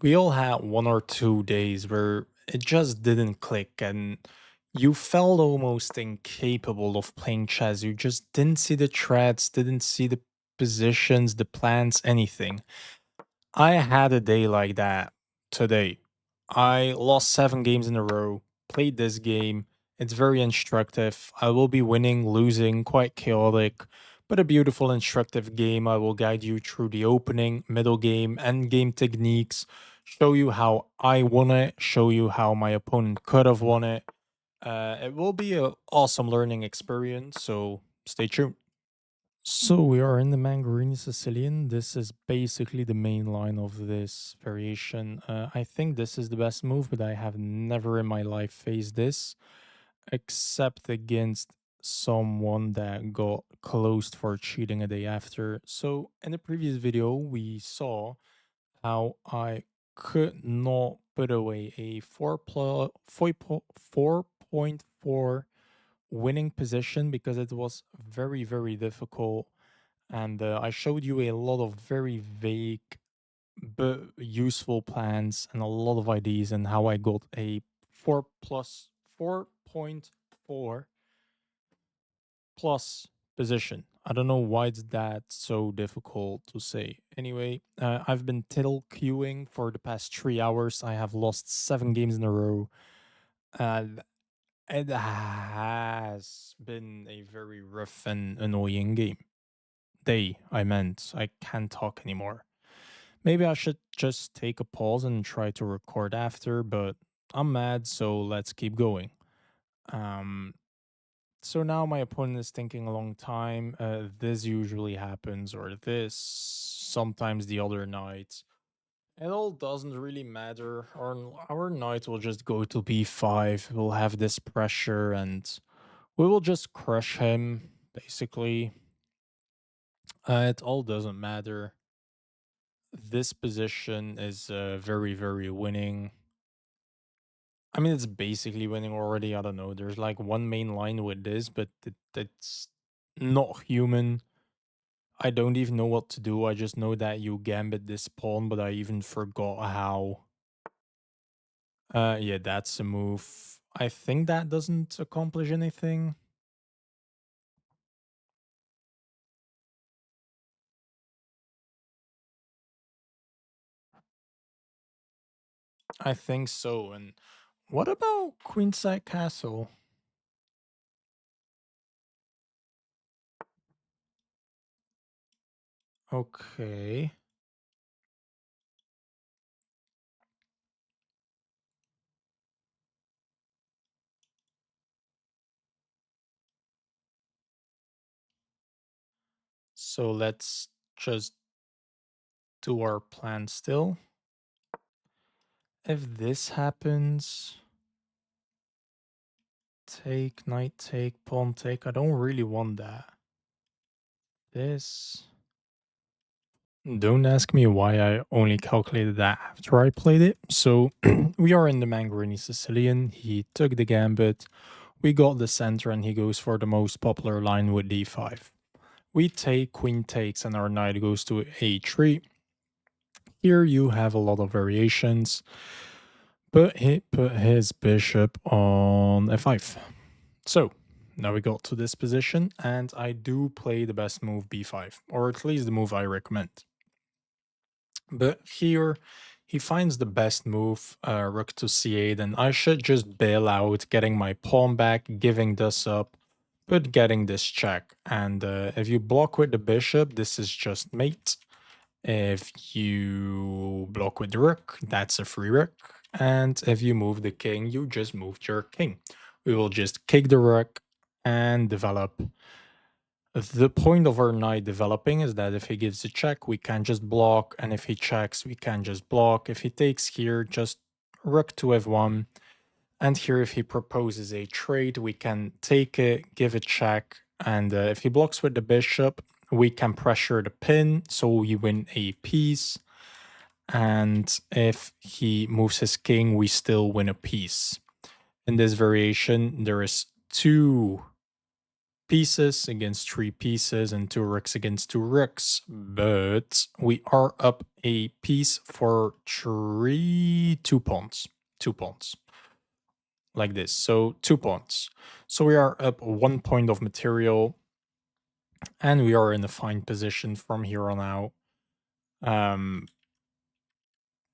We all had 1 or 2 days where it just didn't click and you felt almost incapable of playing chess. You just didn't see the threats, didn't see the positions, the plans, anything. I had a day like that today. I lost 7 games in a row, played this game. It's very instructive. I will be winning, losing, quite chaotic, but a beautiful, instructive game. I will guide you through the opening, middle game, end game techniques, show you how I won it, show you how my opponent could have won it. It will be an awesome learning experience, so stay tuned. So we are in the Mangarini Sicilian. This is basically the main line of this variation. I think this is the best move, but I have never in my life faced this, except against someone that got closed for cheating a day after. So in the previous video, we saw how I could not put away a 4.4 winning position because it was very, very difficult, and I showed you a lot of very vague but useful plans and a lot of ideas and how I got a 4.4 plus position. I don't know why it's that so difficult to say. Anyway, I've been tittle queuing for the past 3 hours. I have lost 7 games in a row. And it has been a very rough and annoying game. Day, I meant. I can't talk anymore. Maybe I should just take a pause and try to record after, but I'm mad, so let's keep going. Um, so now my opponent is thinking a long time. This usually happens, or this, sometimes the other night. It all doesn't really matter. Our knight will just go to b5. We'll have this pressure, and we will just crush him, basically. It all doesn't matter. This position is very, very winning. I mean, it's basically winning already. I don't know. There's like one main line with this, but it's not human. I don't even know what to do. I just know that you gambit this pawn, but I even forgot how. Yeah, that's a move. I think that doesn't accomplish anything. I think so. And what about queenside castle? Okay. So let's just do our plan still. If this happens, take, knight take, pawn take. I don't really want that. This. Don't ask me why I only calculated that after I played it. So we are in the Mangarini Sicilian. He took the gambit. We got the center and he goes for the most popular line with d5. We take, queen takes, and our knight goes to a3. Here you have a lot of variations, but he put his bishop on f5. So now we got to this position, and I do play the best move b5, or at least the move I recommend. But here he finds the best move, rook to c8, and I should just bail out, getting my pawn back, giving this up, but getting this check. And if you block with the bishop, this is just mate. If you block with the rook, that's a free rook. And if you move the king, you just moved your king. We will just kick the rook and develop. The point of our knight developing is that if he gives a check, we can just block, and if he checks, we can just block. If he takes here, just rook to f1. And here, if he proposes a trade, we can take it, give a check, and if he blocks with the bishop, we can pressure the pin, so we win a piece. And if he moves his king, we still win a piece. In this variation, there is two pieces against 3 pieces and 2 rooks against 2 rooks, but we are up a piece for 2 pawns. 2 pawns. Like this. So 2 pawns. So we are up 1 point of material and we are in a fine position from here on out. Um,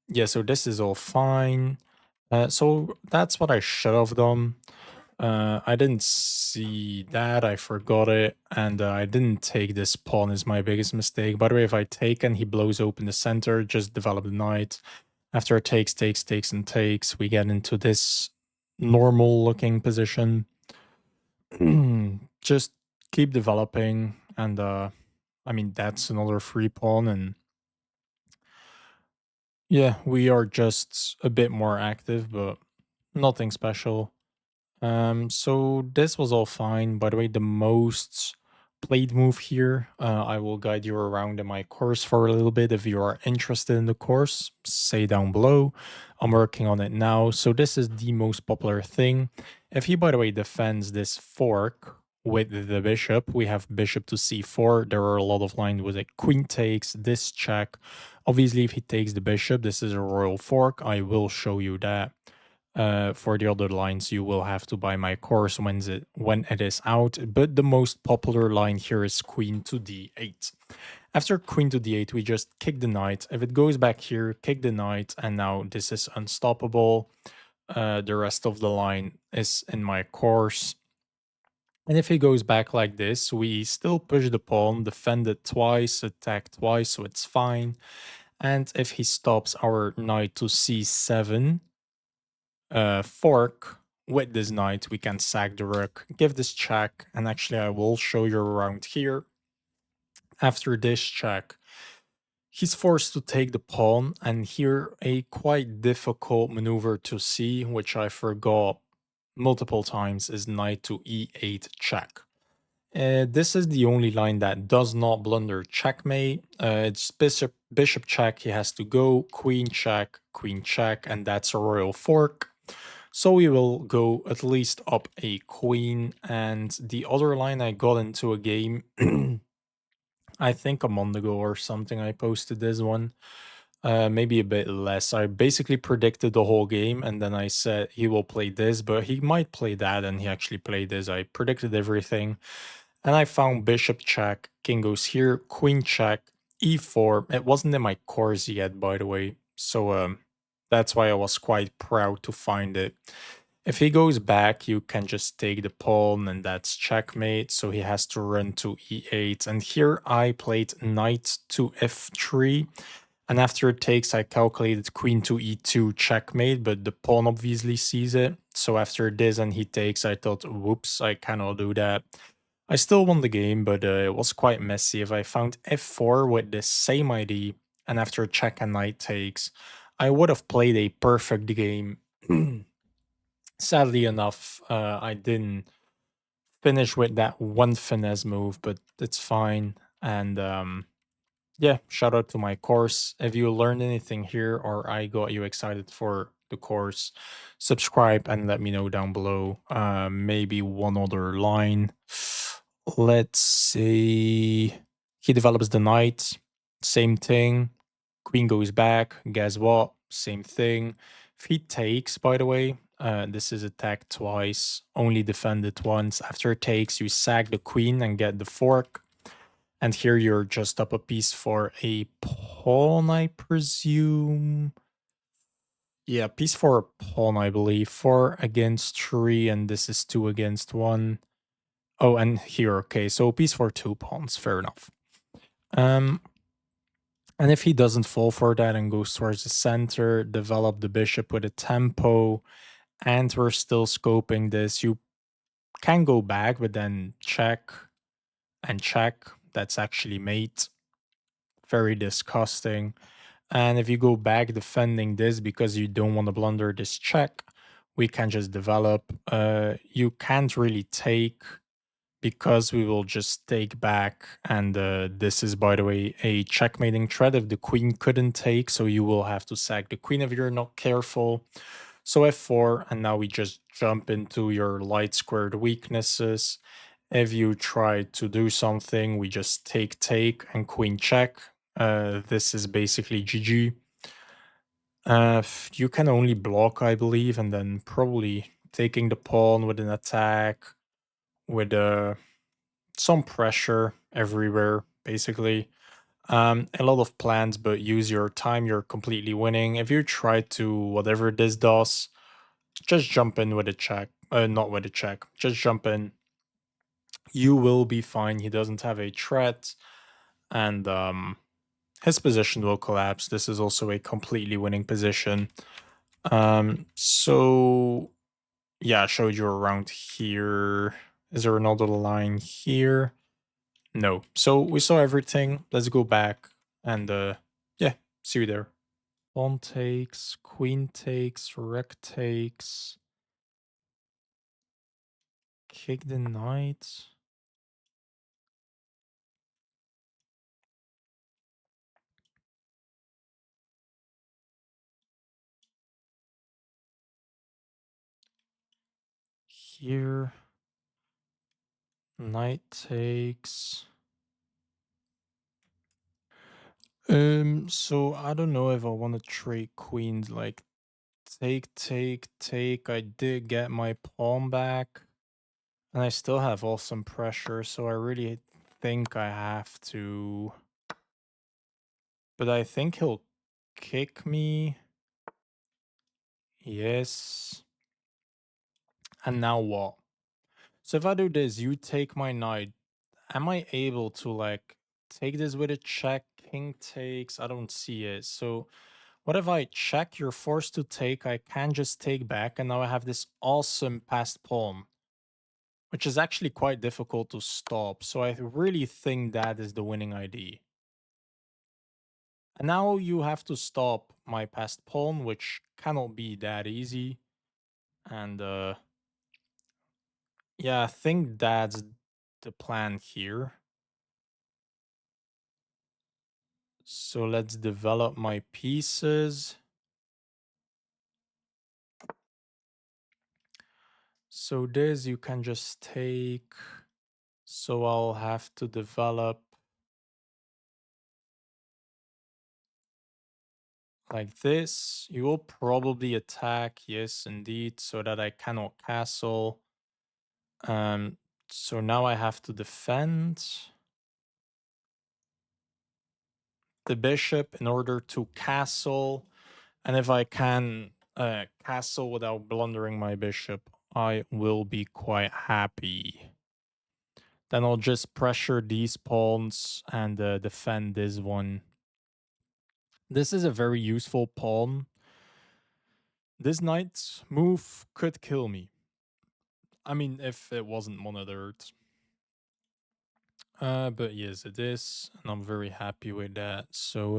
yeah, so this is all fine. So that's what I should have done. I didn't see that, I forgot it, and I didn't take this pawn is my biggest mistake. By the way, if I take and he blows open the center, just develop the knight. After it takes, and takes, we get into this normal looking position. Just keep developing, and I mean, that's another free pawn, and yeah, we are just a bit more active, but nothing special. So this was all fine. By the way, the most played move here, I will guide you around in my course for a little bit. If you are interested in the course, say down below. I'm working on it now. So this is the most popular thing. If he, by the way, defends this fork with the bishop, we have bishop to c4. There are a lot of lines with it. Queen takes, this check. Obviously, if he takes the bishop, this is a royal fork. I will show you that. For the other lines, you will have to buy my course when it is out. But the most popular line here is queen to d8. After queen to d8, we just kick the knight. If it goes back here, kick the knight, and now this is unstoppable. The rest of the line is in my course. And if he goes back like this, we still push the pawn, defend it twice, attack twice, so it's fine. And if he stops our knight to c7, fork with this knight, we can sack the rook, give this check, and actually I will show you around here. After this check, he's forced to take the pawn, and here a quite difficult maneuver to see, which I forgot multiple times, is knight to e8 check. This is the only line that does not blunder checkmate. It's bishop check, he has to go, queen check, and that's a royal fork. So we will go at least up a queen, and the other line I got into a game, I think a month ago or something, I posted this one. Maybe a bit less. I basically predicted the whole game, and then I said he will play this, but he might play that, and he actually played this. I predicted everything. And I found bishop check, king goes here, queen check, e4. It wasn't in my course yet, by the way. So that's why I was quite proud to find it. If he goes back, you can just take the pawn, and that's checkmate. So he has to run to e8. And here I played knight to f3. And after it takes, I calculated queen to e2 checkmate, but the pawn obviously sees it. So after this and he takes, I thought, whoops, I cannot do that. I still won the game, but it was quite messy. If I found f4 with the same ID, and after check and knight takes, I would have played a perfect game. Sadly enough, I didn't finish with that one finesse move, but it's fine. And yeah, shout out to my course. If you learned anything here or I got you excited for the course, subscribe and let me know down below. Maybe one other line. Let's see. He develops the knight. Same thing. Queen goes back. Guess what? Same thing. If he takes, by the way, this is attacked twice, only defended once. After it takes, you sack the queen and get the fork. And here you're just up a piece for a pawn, I presume. Yeah, piece for a pawn, I believe. 4 against 3, and this is 2 against 1. Oh, and here, okay, so piece for 2 pawns, fair enough. And if he doesn't fall for that and goes towards the center, develop the bishop with a tempo, and we're still scoping this, you can go back, but then check and check. That's actually mate. Very disgusting. And if you go back defending this because you don't want to blunder this check, we can just develop. You can't really take because we will just take back. And this is, by the way, a checkmating threat if the queen couldn't take. So you will have to sack the queen if you're not careful. So f4, and now we just jump into your light squared weaknesses. If you try to do something, we just take and queen check. This is basically GG. You can only block, I believe, and then probably taking the pawn with an attack with some pressure everywhere, basically. A lot of plans, but use your time, you're completely winning. If you try to whatever this does, just jump in with a check. Not with a check, just jump in. You will be fine. He doesn't have a threat, and his position will collapse. This is also a completely winning position. So yeah, I showed you around here. Is there another line here? No. So we saw everything. Let's go back and yeah, see you there. Pawn takes, queen takes, rook takes, kick the knight. Here, knight takes. So I don't know if I want to trade queens like take. I did get my pawn back, and I still have awesome pressure, so I really think I have to. But I think he'll kick me. Yes. And now what? So if I do this, you take my knight. Am I able to like take this with a check? King takes. I don't see it. So what if I check? You're forced to take. I can just take back, and now I have this awesome passed pawn, which is actually quite difficult to stop. So I really think that is the winning idea. And now you have to stop my passed pawn, which cannot be that easy. And yeah, I think that's the plan here. So let's develop my pieces. So this you can just take. So I'll have to develop like this. You will probably attack, yes, indeed, so that I cannot castle. Um, so now I have to defend the bishop in order to castle. And if I can castle without blundering my bishop, I will be quite happy. Then I'll just pressure these pawns and defend this one. This is a very useful pawn. This knight's move could kill me. I mean, if it wasn't monitored. But yes, it is, and I'm very happy with that. So,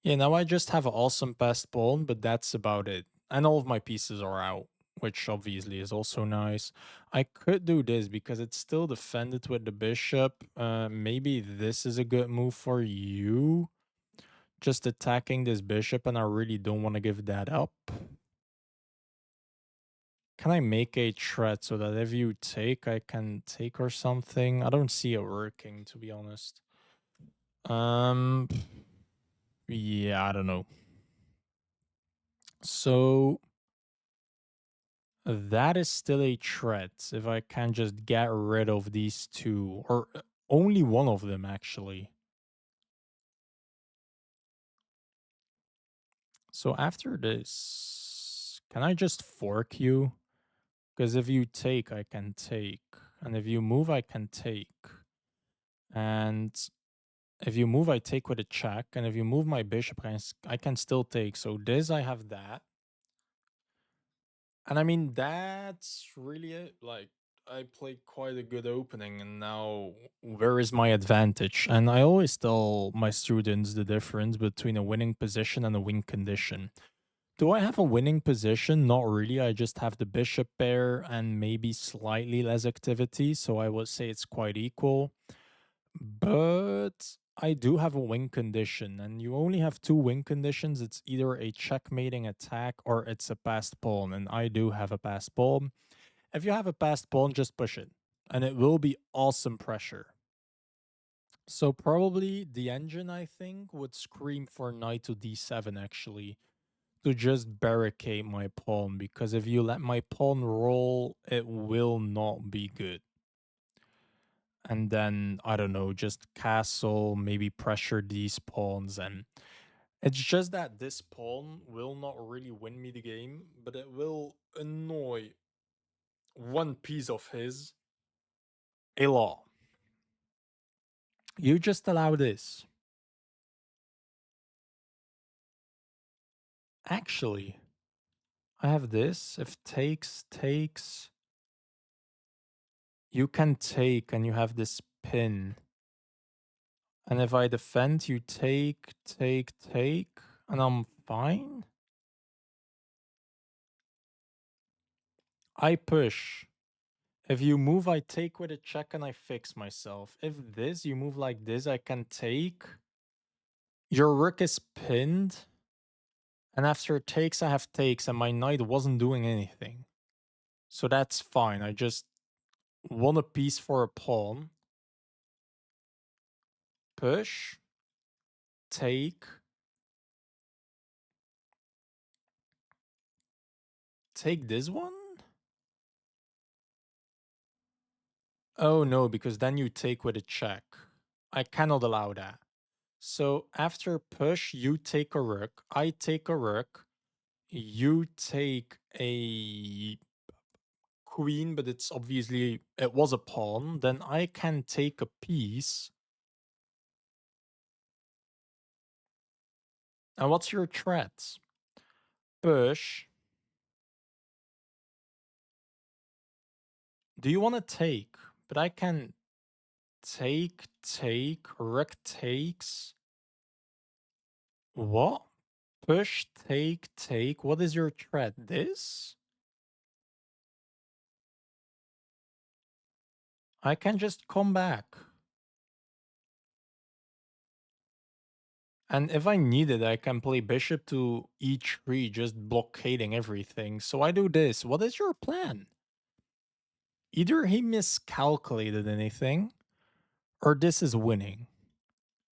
yeah, now I just have an awesome passed pawn, but that's about it. And all of my pieces are out, which obviously is also nice. I could do this because it's still defended with the bishop. Maybe this is a good move for you. Just attacking this bishop, and I really don't want to give that up. Can I make a threat so that if you take, I can take or something? I don't see it working, to be honest. Um, yeah, I don't know. So that is still a threat if I can just get rid of these two, or only one of them actually. So after this, can I just fork you? Because if you take, I can take. And if you move, I can take. And if you move, I take with a check. And if you move my bishop, I can still take. So this, I have that. And I mean, that's really it. Like, I played quite a good opening, and now where is my advantage? And I always tell my students the difference between a winning position and a win condition. Do I have a winning position? Not really. I just have the bishop pair and maybe slightly less activity. So I would say it's quite equal. But I do have a win condition, and you only have two win conditions. It's either a checkmating attack or it's a passed pawn, and I do have a passed pawn. If you have a passed pawn, just push it. and it will be awesome pressure. So probably the engine, I think, would scream for knight to d7 actually to just barricade my pawn, because if you let my pawn roll, it will not be good. And then I don't know, just castle, maybe pressure these pawns, and it's just that this pawn will not really win me the game, but it will annoy one piece of his a lot. You just allow this. Actually, I have this. If takes, takes, you can take and you have this pin. And if I defend, you take, take, take, and I'm fine. I push. If you move, I take with a check and I fix myself. If this, you move like this, I can take. Your rook is pinned. And after takes, I have takes, and my knight wasn't doing anything. So that's fine. I just won a piece for a pawn. Push. Take. Take this one? Oh no, because then you take with a check. I cannot allow that. So after push, you take a rook, I take a rook, you take a queen, but it's obviously, it was a pawn, then I can take a piece. And what's your threat? Push. Do you want to take? But I can take, take, rook takes. What? Push, take, take. What is your threat? This? I can just come back. And if I need it, I can play bishop to e3, just blockading everything. So I do this. What is your plan? Either he miscalculated anything, or this is winning.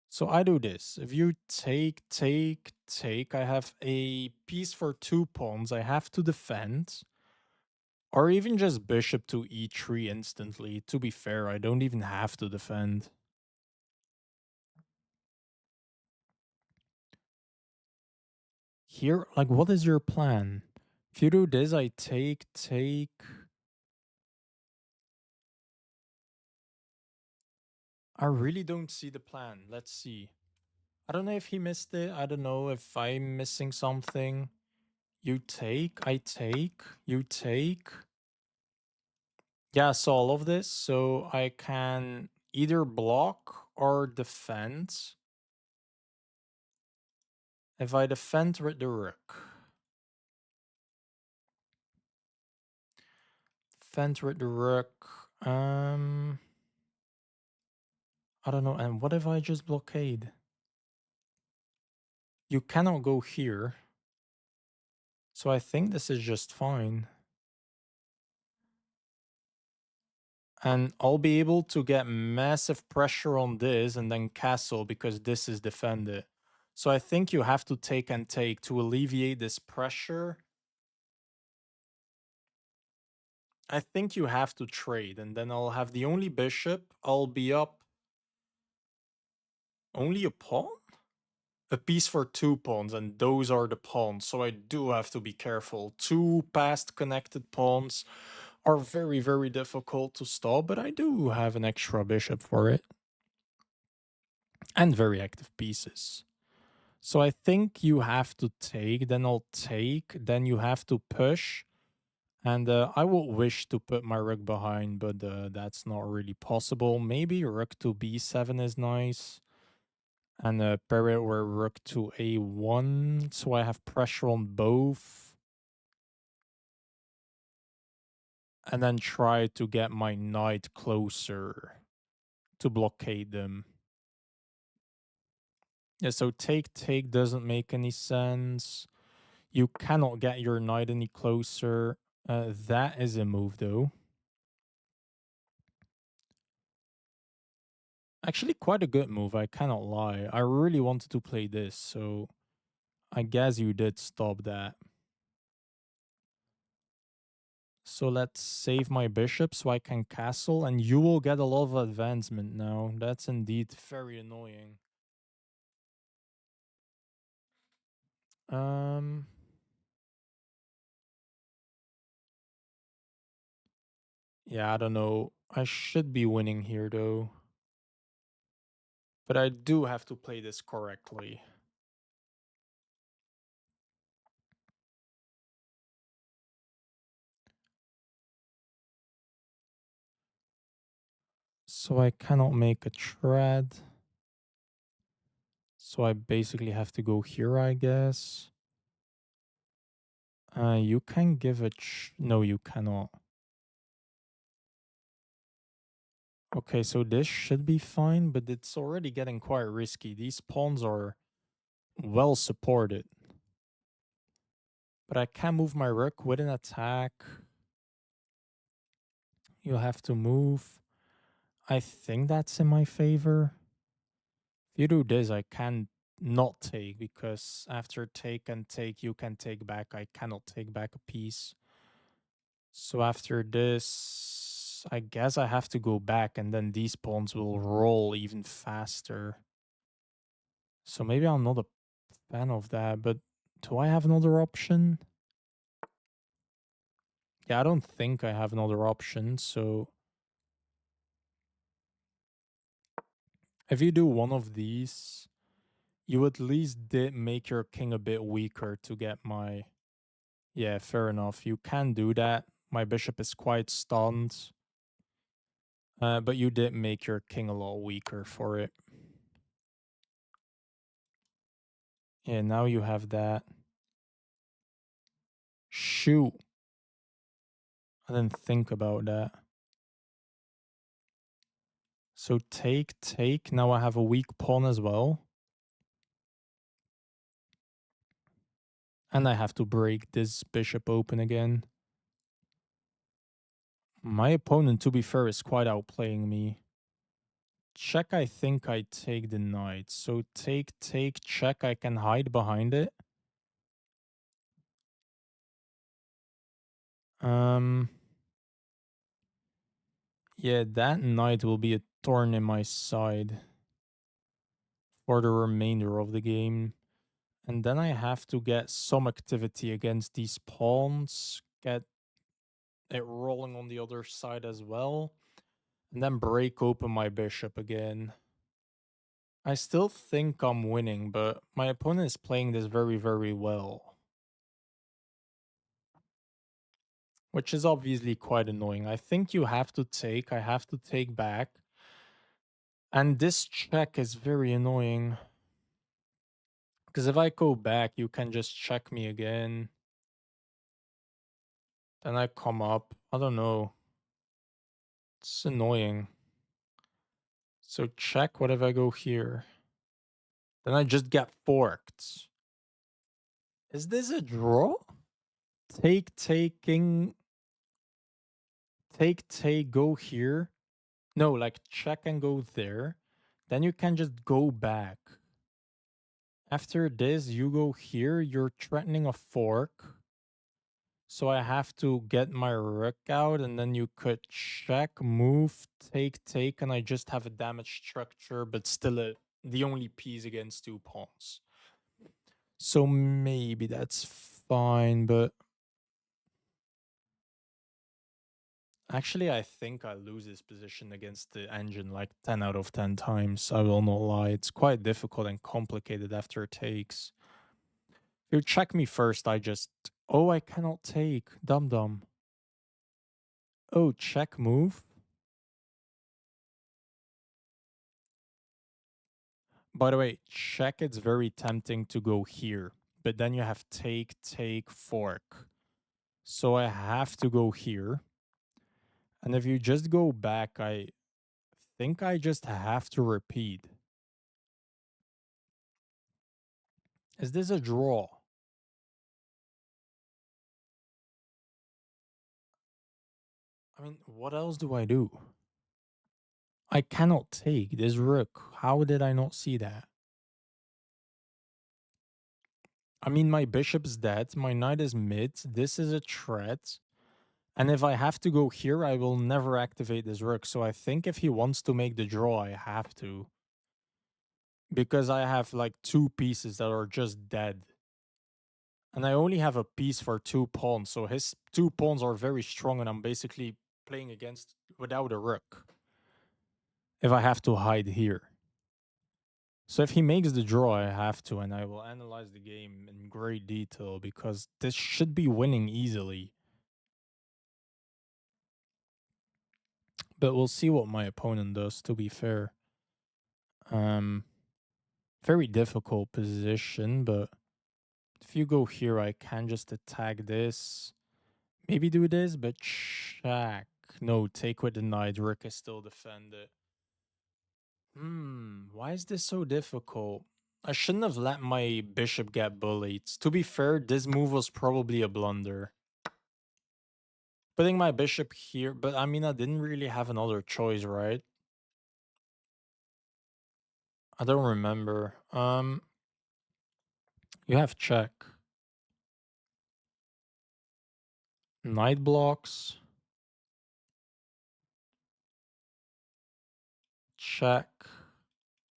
So I do this. If you take, take, take, I have a piece for 2 pawns. I have to defend. Or even just bishop to e3 instantly. To be fair, I don't even have to defend. Here, like, what is your plan? If you do this, I take, take. I really don't see the plan. Let's see. I don't know if he missed it. I don't know if I'm missing something. You take, I take, you take. Yeah, so all of this. So I can either block or defend. If I defend with the rook. Defend with the rook. I don't know. And what if I just blockade? You cannot go here. So I think this is just fine. And I'll be able to get massive pressure on this and then castle because this is defended. So I think you have to take and take to alleviate this pressure. I think you have to trade, and then I'll have the only bishop. I'll be up only a pawn? A piece for 2 pawns, and those are the pawns. So I do have to be careful. 2 past connected pawns are very, very difficult to stop, but I do have an extra bishop for it. And very active pieces. So I think you have to take, then I'll take, then you have to push. And I would wish to put my rook behind, but that's not really possible. Maybe rook to b7 is nice. And pair it with rook to a1, so I have pressure on both. And then try to get my knight closer to blockade them. Yeah, so take, take doesn't make any sense. You cannot get your knight any closer. That is a move, though. Actually, quite a good move, I cannot lie. I really wanted to play this, so I guess you did stop that. So let's save my bishop so I can castle, and you will get a lot of advancement now. That's indeed very annoying. Um, yeah, I don't know. I should be winning here though. But I do have to play this correctly. So I cannot make a tread. So I basically have to go here, I guess. You can give a no, you cannot. Okay, so this should be fine, but it's already getting quite risky. These pawns are well supported. But I can move my rook with an attack. You have to move. I think that's in my favor. If you do this, I can not take, because after take and take, you can take back. I cannot take back a piece. So after this, I guess I have to go back, and then these pawns will roll even faster. So maybe I'm not a fan of that, but do I have another option? Yeah, I don't think I have another option. So if you do one of these, you at least did make your king a bit weaker to get my... Yeah, fair enough. You can do that. My bishop is quite stunned. But you did make your king a lot weaker for it. Yeah, now you have that. Shoot. I didn't think about that. So take, take. Now I have a weak pawn as well. And I have to break this bishop open again. My opponent, to be fair, is quite outplaying me. Check, I think I take the knight. So take, take, check. I can hide behind it. Yeah, that knight will be a thorn in my side for the remainder of the game. And then I have to get some activity against these pawns, get it rolling on the other side as well, and then break open my bishop again. I still think I'm winning, but my opponent is playing this very, very well, which is obviously quite annoying. I think you have to take, I have to take back. And this check is very annoying. Because if I go back, you can just check me again. Then I come up. I don't know. It's annoying. So check, what if I go here? Then I just get forked. Is this a draw? Take, taking. Take, take, go here. No, like check and go there. Then you can just go back. After this, you go here. You're threatening a fork. So I have to get my rook out, and then you could check, move, take, take, and I just have a damaged structure, but still the only piece against two pawns. So maybe that's fine, but actually I think I lose this position against the engine like 10 out of 10 times. I will not lie. It's quite difficult and complicated after takes. If you check me first, I just... Oh, I cannot take. Dum dum. Oh, check move. By the way, check, it's very tempting to go here, but then you have take, take, fork. So I have to go here. And if you just go back, I think I just have to repeat. Is this a draw? I mean, what else do I do? I cannot take this rook. How did I not see that? I mean, my bishop's dead, my knight is mid, this is a threat. And if I have to go here, I will never activate this rook. So I think if he wants to make the draw, I have to. Because I have like two pieces that are just dead. And I only have a piece for two pawns. So his two pawns are very strong and I'm basically playing against without a rook. If I have to hide here. So if he makes the draw, I have to, and I will analyze the game in great detail because this should be winning easily. But we'll see what my opponent does, to be fair. Um, Very difficult position, but if you go here, I can just attack this. Maybe do this, but check. No, take with the knight. Rook is still defended. Why is this so difficult? I shouldn't have let my bishop get bullied. To be fair, this move was probably a blunder. Putting my bishop here, but I mean, I didn't really have another choice, right? I don't remember. You have check. Knight blocks. Check.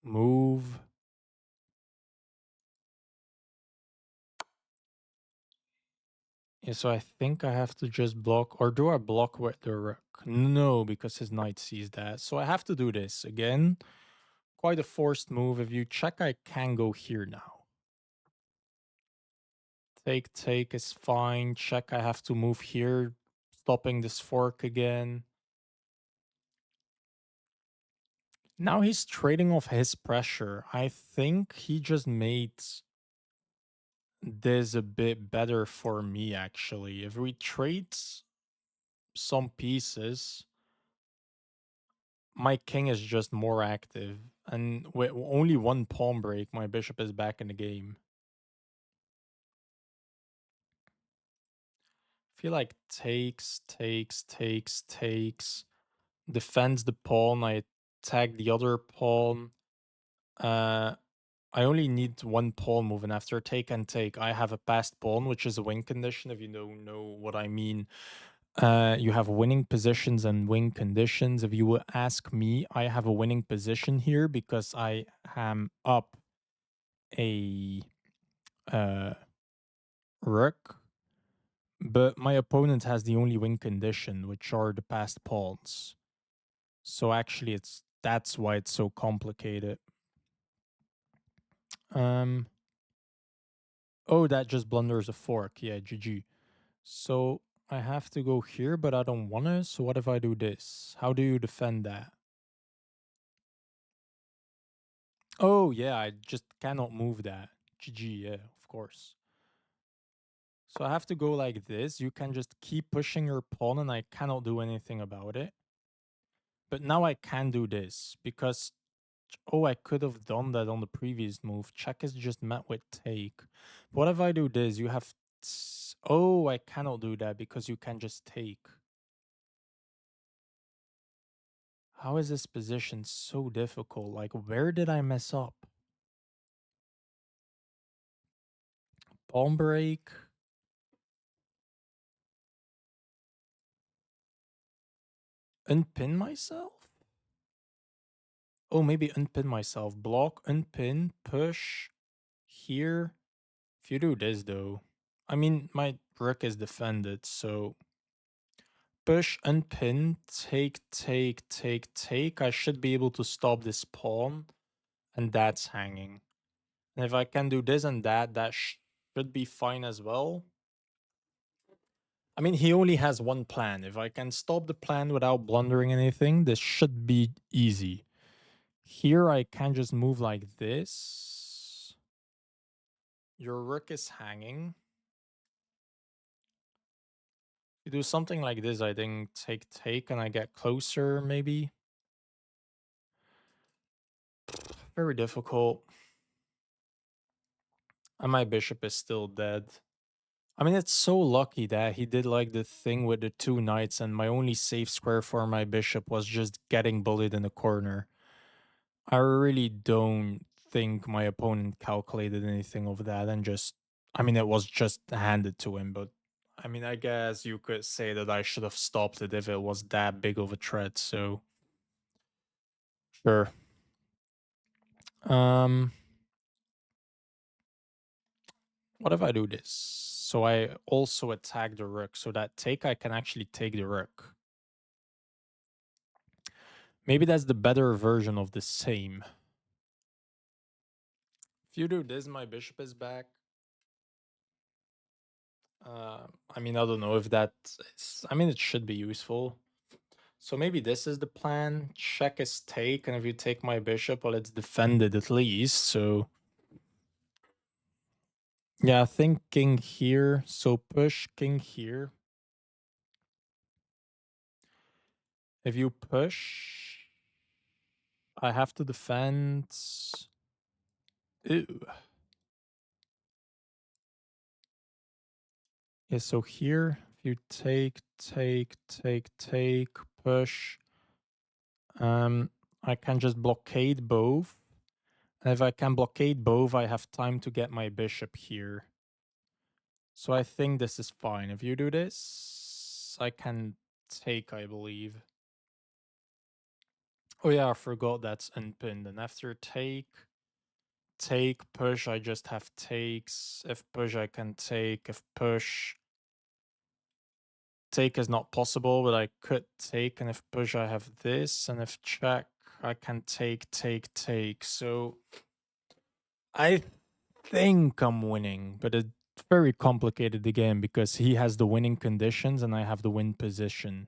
Move. Yeah, so I think I have to just block, or do I block with the rook? No, because his knight sees that. So I have to do this again. Quite a forced move. If you check, I can go here now. Take is fine. Check, I have to move here, stopping this fork again. Now he's trading off his pressure. I think he just made this a bit better for me, actually. If we trade some pieces, my king is just more active. And with only one pawn break, my bishop is back in the game. I feel like takes, defends the pawn. I tag the other pawn. I only need one pawn move, and after take and take, I have a passed pawn, which is a win condition, if you don't know what I mean. You have winning positions and win conditions. If you would ask me, I have a winning position here because I am up a uh, rook, but my opponent has the only win condition, which are the passed pawns. So actually, that's why it's so complicated. Um. Oh, that just blunders a fork. Yeah, GG. So I have to go here, but I don't want to. So what if I do this? How do you defend that? Oh, yeah, I just cannot move that. GG, yeah, of course. So I have to go like this. You can just keep pushing your pawn and I cannot do anything about it. But now I can do this because, oh, I could have done that on the previous move. Check is just met with take. What if I do this? You have, oh, I cannot do that because you can just take. How is this position so difficult? Like, where did I mess up? Pawn break. Unpin myself? Oh, maybe unpin myself. Block, unpin, push. Here. If you do this, though. I mean, my rook is defended, so... Push, unpin, take. I should be able to stop this pawn. And that's hanging. And if I can do this and that, that should be fine as well. I mean, he only has one plan. If I can stop the plan without blundering anything, this should be easy. Here I can just move like this. Your rook is hanging. You do something like this, I think, take, and I get closer, maybe. Very difficult. And my bishop is still dead. I mean, it's so lucky that he did like the thing with the two knights, and my only safe square for my bishop was just getting bullied in the corner. I really don't think my opponent calculated anything of that and just, I mean, it was just handed to him, but I mean, I guess you could say that I should have stopped it if it was that big of a threat, so sure. Um, what if I do this? So I also attack the rook, so that take I can actually take the rook. Maybe that's the better version of the same. If you do this, my bishop is back. I mean, I don't know if that is, I mean, it should be useful. So maybe this is the plan. Check is take, and if you take my bishop, well, it's defended at least. So yeah, I think king here. So push king here. If you push, I have to defend. Ew. Yeah, so here, if you take, push, I can just blockade both. And if I can blockade both, I have time to get my bishop here. So I think this is fine. If you do this, I can take, I believe. Oh yeah, I forgot that's unpinned. And after take, push, I just have takes. If push, I can take. If push, take is not possible, but I could take. And if push, I have this. And if check, I can take. So I think I'm winning, but it's very complicated again because he has the winning conditions and I have the winning position.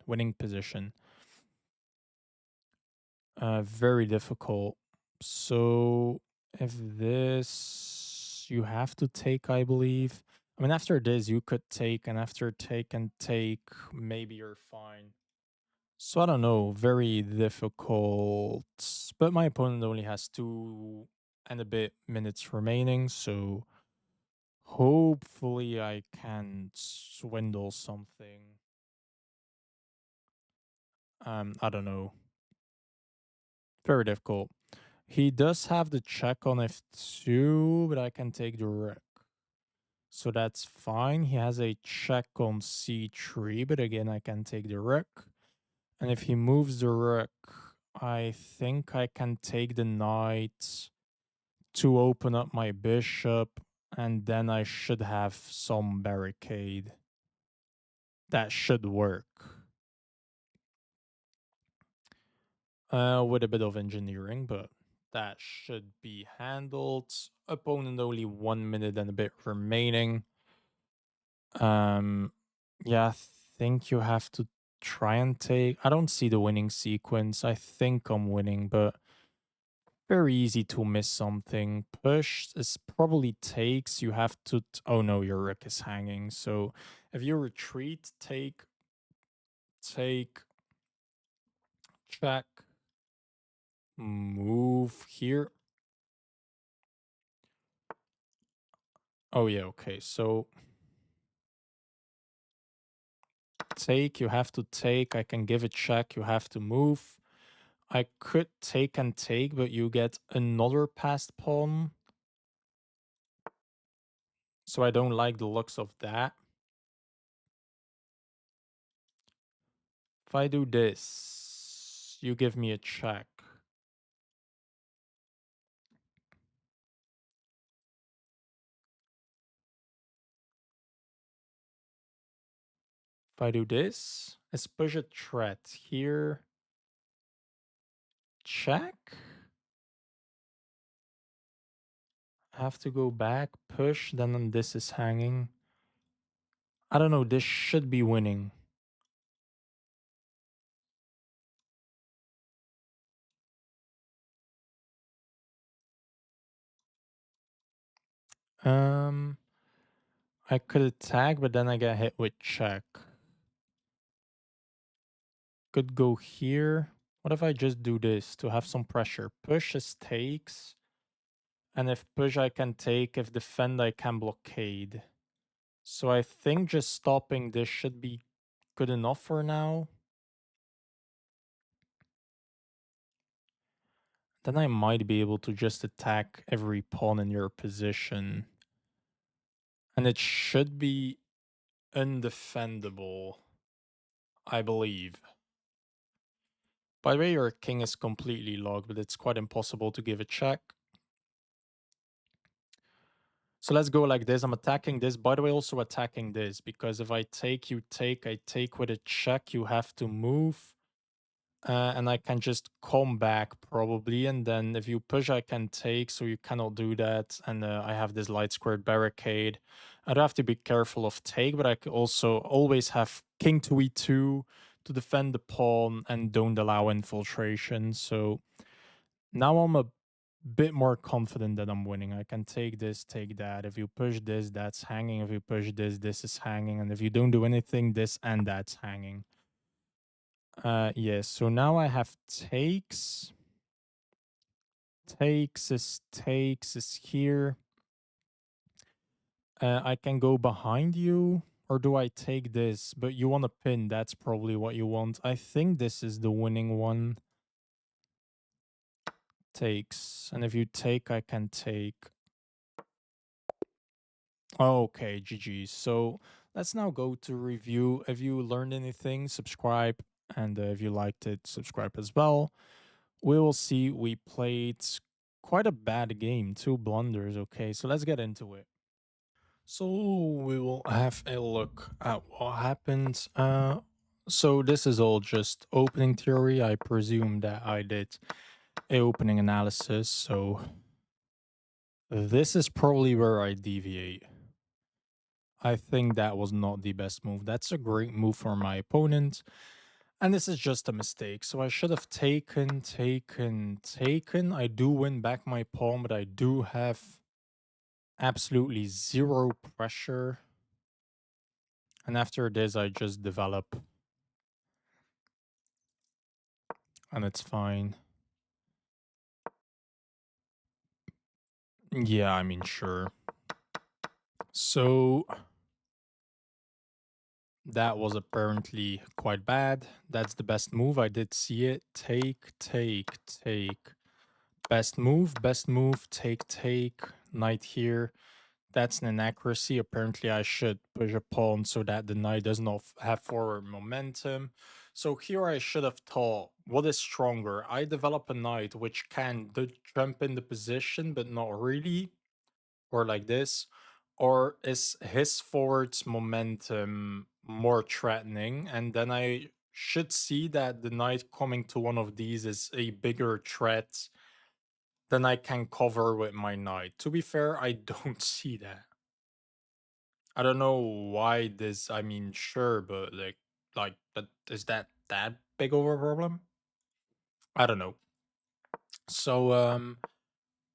Very difficult. So if this, you have to take, I believe. I mean, after this, you could take, and after take and take, maybe you're fine. So I don't know, very difficult. But my opponent only has 2 and a bit minutes remaining, so hopefully I can swindle something. I don't know. Very difficult. He does have the check on f2, but I can take the rook. So that's fine. He has a check on c3, but again, I can take the rook. And if he moves the rook, I think I can take the knight to open up my bishop, and then I should have some barricade. That should work. With a bit of engineering, but that should be handled. Opponent only 1 minute and a bit remaining. Um, yeah, I think you have to try and take. I don't see the winning sequence. I think I'm winning, but very easy to miss something. Push is probably takes. You have to. Oh no, your rook is hanging. So if you retreat, take, check, move here. Oh yeah, okay. So take, you have to take. I can give a check. You have to move. I could take and take, but you get another passed pawn. So I don't like the looks of that. If I do this, you give me a check. If I do this, let's push a threat here. Check. I have to go back, push, then this is hanging. I don't know, this should be winning. Um, I could attack, but then I get hit with check. Could go here. What if I just do this to have some pressure? Push is takes. And if push I can take, if defend I can blockade. So I think just stopping this should be good enough for now. Then I might be able to just attack every pawn in your position. And it should be undefendable, I believe. By the way, your king is completely locked, but it's quite impossible to give a check. So let's go like this. I'm attacking this. By the way, also attacking this, because if I take, you take, I take with a check, you have to move. And I can just come back probably. And then if you push, I can take, so you cannot do that. And I have this light squared barricade. I'd have to be careful of take, but I could also always have king to e2 to defend the pawn and don't allow infiltration. So now I'm a bit more confident that I'm winning. I can take this, take that. If you push this, that's hanging. If you push this, this is hanging. And if you don't do anything, this and that's hanging. Yes, so now I have takes. Takes is here. I can go behind you. Or do I take this? But you want a pin. That's probably what you want. I think this is the winning one. Takes. And if you take, I can take. Okay, GG. So let's now go to review. If you learned anything, subscribe. And if you liked it, subscribe as well. We will see. We played quite a bad game, two blunders. Okay, so let's get into it. So we will have a look at what happened. So this is all just opening theory. I presume that I did a opening analysis. So this is probably where I deviate. I think that was not the best move. That's a great move for my opponent. And this is just a mistake. So I should have taken. I do win back my pawn, but I do have absolutely zero pressure. And after this, I just develop. And it's fine. Yeah, I mean, sure. So that was apparently quite bad. That's the best move. I did see it. Take. Best move, take. Knight here. That's an inaccuracy. Apparently, I should push a pawn so that the knight does not have forward momentum. So here I should have thought, what is stronger? I develop a knight which can jump in the position, but not really, or like this. Or is his forward's momentum more threatening? And then I should see that the knight coming to one of these is a bigger threat than I can cover with my knight. To be fair, I don't see that. I don't know why this. I mean, sure, but that is that big of a problem? I don't know. So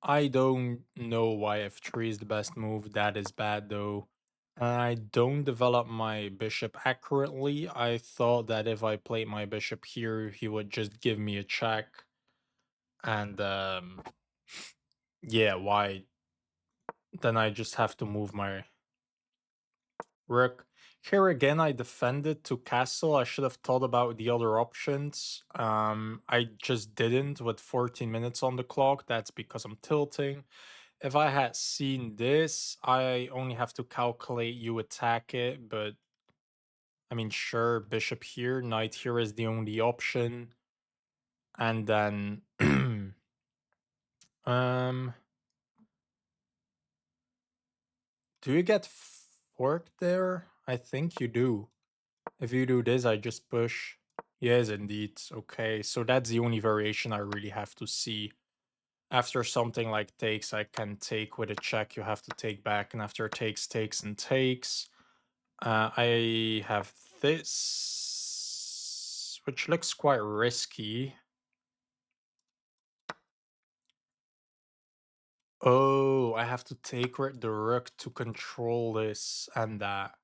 I don't know why f3 is the best move. That is bad though. I don't develop my bishop accurately. I thought that if I played my bishop here, he would just give me a check. And yeah, why? Then I just have to move my rook. Here again, I defended to castle. I should have thought about the other options. I just didn't with 14 minutes on the clock. That's because I'm tilting. If I had seen this, I only have to calculate you attack it, but I mean, sure, bishop here, knight here is the only option. And then, um, do you get forked there? I think you do. If you do this, I just push. Yes, indeed. Okay, so that's the only variation I really have to see. After something like takes, I can take with a check, you have to take back, and after takes, and takes. I have this, which looks quite risky. Oh, I have to take with the rook to control this and that.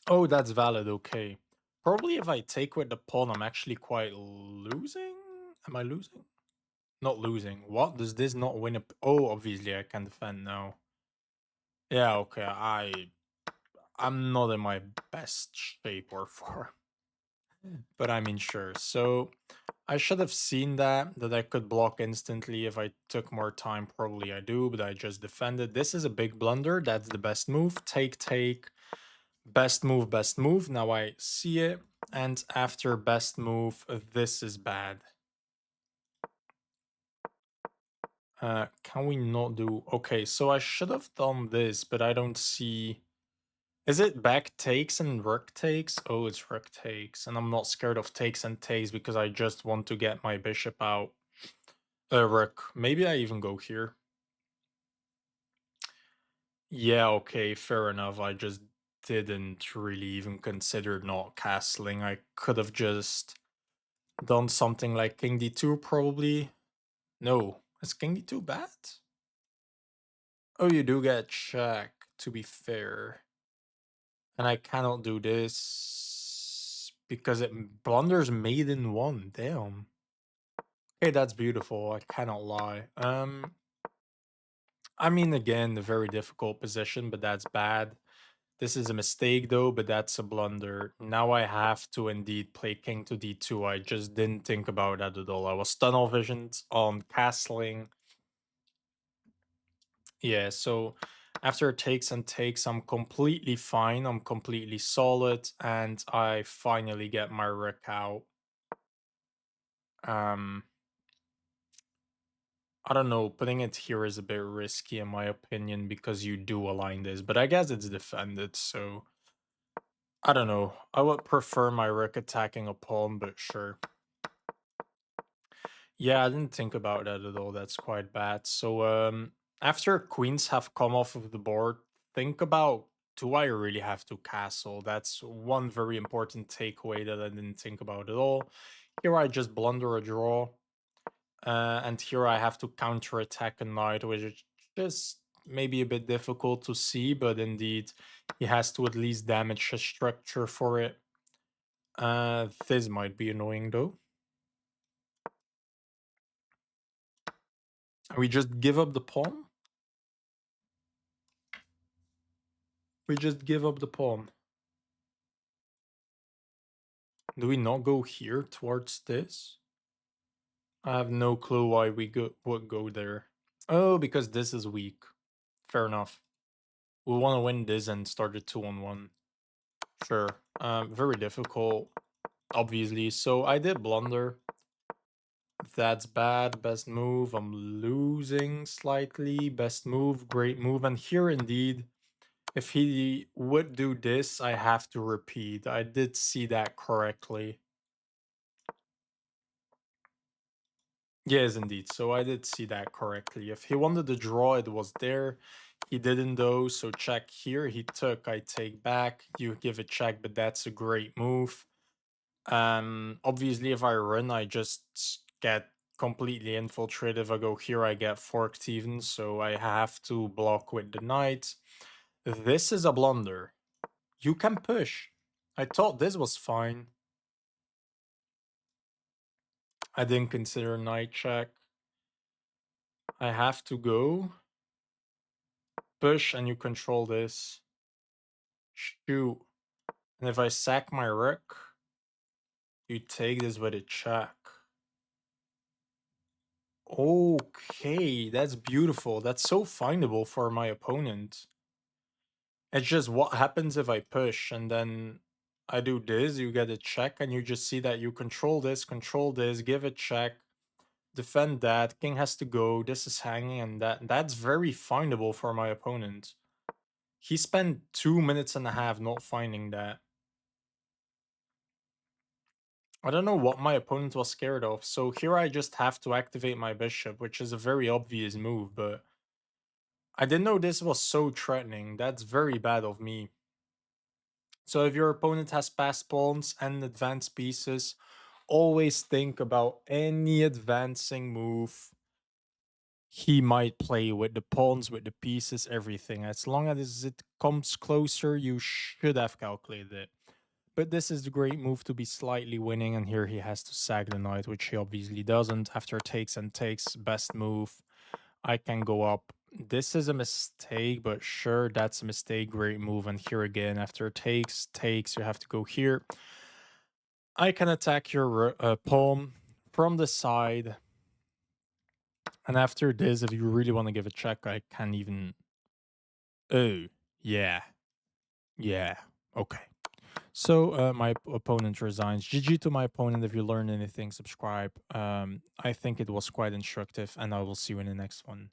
Oh, that's valid, okay. Probably if I take with the pawn, I'm actually quite losing? Am I losing? Not losing. What? Does this not win a... Oh, obviously I can defend now. Yeah, okay. I'm not in my best shape or form, but I mean sure. So I should have seen that I could block instantly if I took more time. Probably I do, but I just defended. This is a big blunder. That's the best move. Take, take. Best move, best move. Now I see it. And after best move, this is bad. Can we not do... Okay, so I should have done this, but I don't see... Is it back takes and rook takes? Oh, it's rook takes. And I'm not scared of takes and takes because I just want to get my bishop out. Rook. Maybe I even go here. Yeah, okay, fair enough. I just didn't really even consider not castling. I could have just done something like king d2 probably. No, is king d2 bad? Oh, you do get check, to be fair. And I cannot do this because it blunders made in one. Damn. Okay, that's beautiful. I cannot lie. I mean, again, a very difficult position, but that's bad. This is a mistake though, but that's a blunder. Now I have to indeed play king to d2. I just didn't think about that at all. I was tunnel visioned on castling. Yeah, so after takes and takes, I'm completely fine. I'm completely solid, and I finally get my rook out. Um, I don't know, putting it here is a bit risky in my opinion because you do align this, but I guess it's defended, so I don't know. I would prefer my rook attacking a pawn, but sure. Yeah, I didn't think about that at all. That's quite bad. So after queens have come off of the board, think about, do I really have to castle? That's one very important takeaway that I didn't think about at all. Here I just blunder a draw. And here I have to counterattack a knight, which is just maybe a bit difficult to see, but indeed he has to at least damage his structure for it. This might be annoying though. We just give up the pawn? We just give up the pawn. Do we not go here towards this? I have no clue why we would go there. Oh, because this is weak. Fair enough. We want to win this and start a 2-on-1. Sure. Very difficult, obviously. So I did blunder. That's bad. Best move. I'm losing slightly. Best move. Great move. And here indeed, if he would do this, I have to repeat. I did see that correctly. Yes, indeed. So I did see that correctly. If he wanted to draw, it was there. He didn't though, so check here. He took, I take back. You give a check, but that's a great move. Obviously, if I run, I just get completely infiltrated. If I go here, I get forked even, so I have to block with the knight. This is a blunder. You can push. I thought this was fine. I didn't consider knight check. I have to go. Push and you control this. Shoot. And if I sack my rook, you take this with a check. Okay, that's beautiful. That's so findable for my opponent. It's just what happens if I push and then I do this, you get a check, and you just see that you control this, give a check, defend that, king has to go, this is hanging, and that's very findable for my opponent. He spent 2 minutes and a half not finding that. I don't know what my opponent was scared of, so here I just have to activate my bishop, which is a very obvious move, but I didn't know this was so threatening. That's very bad of me. So if your opponent has passed pawns and advanced pieces, always think about any advancing move he might play with the pawns, with the pieces, everything. As long as it comes closer, you should have calculated it. But this is the great move to be slightly winning, and here he has to sag the knight, which he obviously doesn't. After takes and takes, best move. I can go up. This is a mistake, but sure, that's a mistake. Great move. And here again, after takes, you have to go here. I can attack your pawn from the side. And after this, if you really want to give a check, I can even. Oh, yeah. Yeah. Okay. So my opponent resigns. GG to my opponent. If you learned anything, subscribe. I think it was quite instructive, and I will see you in the next one.